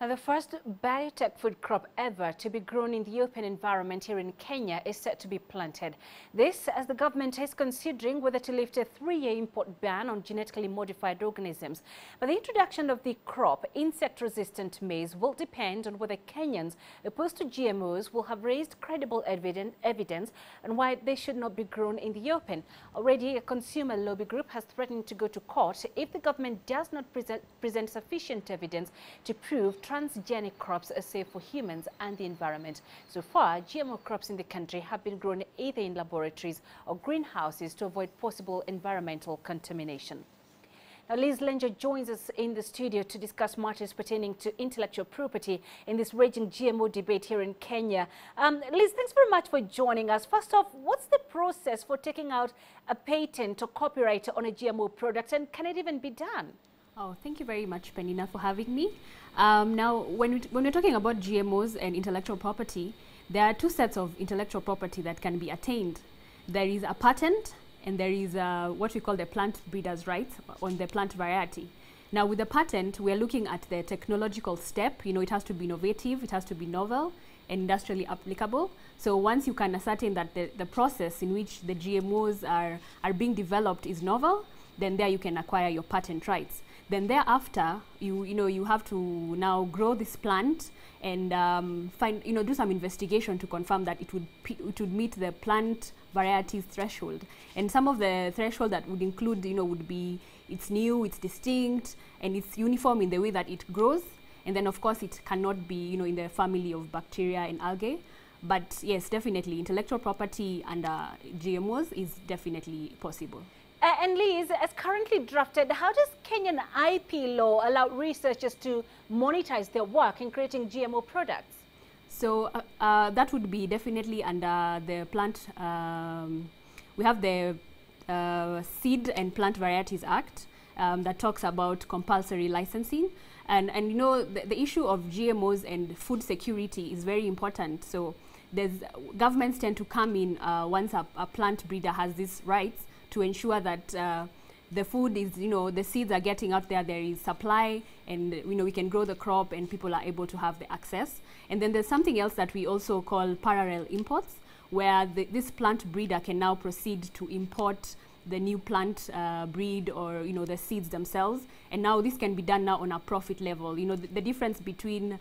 Now, the first biotech food crop ever to be grown in the open environment here in Kenya is set to be planted. This as the government is considering whether to lift a 3-year import ban on genetically modified organisms. But the introduction of the crop, insect-resistant maize, will depend on whether Kenyans opposed to GMOs will have raised credible evidence on why they should not be grown in the open. Already, a consumer lobby group has threatened to go to court if the government does not present sufficient evidence to prove transgenic crops are safe for humans and the environment. So far, GMO crops in the country have been grown either in laboratories or greenhouses to avoid possible environmental contamination. Now, Liz Lenjo joins us in the studio to discuss matters pertaining to intellectual property in this raging GMO debate here in Kenya. Liz, thanks very much for joining us. First off, what's the process for taking out a patent or copyright on a GMO product, and can it even be done? Oh, thank you very much, Penina, for having me. Now, when we're talking about GMOs and intellectual property, there are two sets of intellectual property that can be attained. There is a patent, and there is what we call the plant breeder's rights on the plant variety. Now, with the patent, we are looking at the technological step. You know, it has to be innovative, it has to be novel and industrially applicable. So once you can ascertain that the process in which the GMOs are being developed is novel, then there you can acquire your patent rights. Then thereafter, you have to now grow this plant and do some investigation to confirm that it would meet the plant varieties threshold. And some of the threshold that would include, would be it's new, it's distinct, and it's uniform in the way that it grows. And then, of course, it cannot be, in the family of bacteria and algae. But yes, definitely, intellectual property under GMOs is definitely possible. And Liz, as currently drafted, how does Kenyan IP law allow researchers to monetize their work in creating GMO products? So that would be definitely under the plant. We have the Seed and Plant Varieties Act that talks about compulsory licensing. And the issue of GMOs and food security is very important. So governments tend to come in once a plant breeder has these rights to ensure that the food is, the seeds are getting out there, there is supply, and we can grow the crop and people are able to have the access. And then there's something else that we also call parallel imports, where this plant breeder can now proceed to import the new plant breed or the seeds themselves. And now this can be done now on a profit level. The difference between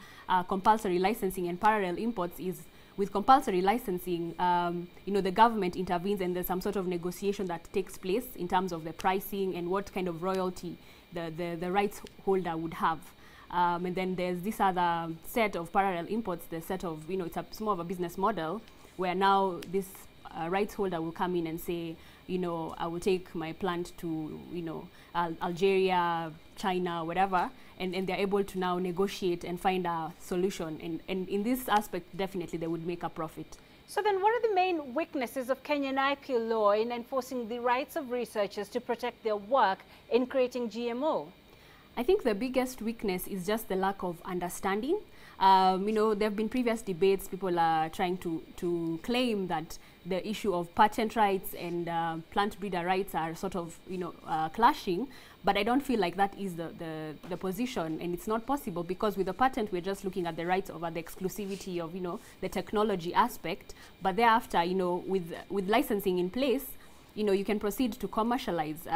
compulsory licensing and parallel imports is, with compulsory licensing, the government intervenes and there's some sort of negotiation that takes place in terms of the pricing and what kind of royalty the rights holder would have. And then there's this other set of parallel imports, the set of, it's more of a business model where now this rights holder will come in and say, I will take my plant to, Algeria, China, whatever, and they're able to now negotiate and find a solution. And in this aspect, definitely they would make a profit. So then what are the main weaknesses of Kenyan IP law in enforcing the rights of researchers to protect their work in creating GMO? I think the biggest weakness is just the lack of understanding. There have been previous debates, people are trying to claim that the issue of patent rights and plant breeder rights are sort of, clashing, but I don't feel like that is the position, and it's not possible because with the patent, we're just looking at the rights over the exclusivity of, the technology aspect, but thereafter, with licensing in place, you can proceed to commercialize,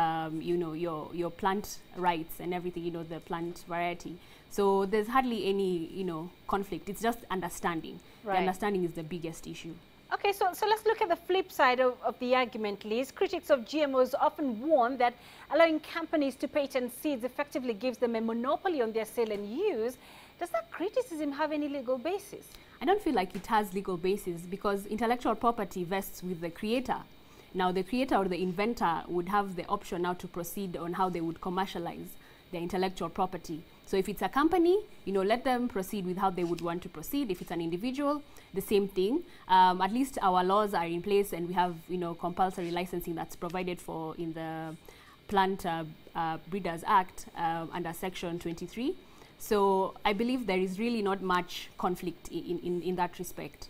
your plant rights and everything, the plant variety. So there's hardly any, conflict. It's just understanding. Right. The understanding is the biggest issue. Okay, so let's look at the flip side of the argument, Liz. Critics of GMOs often warn that allowing companies to patent seeds effectively gives them a monopoly on their sale and use. Does that criticism have any legal basis? I don't feel like it has legal basis because intellectual property vests with the creator. Now, the creator or the inventor would have the option now to proceed on how they would commercialize their intellectual property. So if it's a company, let them proceed with how they would want to proceed. If it's an individual, the same thing. At least our laws are in place and we have, compulsory licensing that's provided for in the Plant Breeders Act under Section 23. So I believe there is really not much conflict in that respect.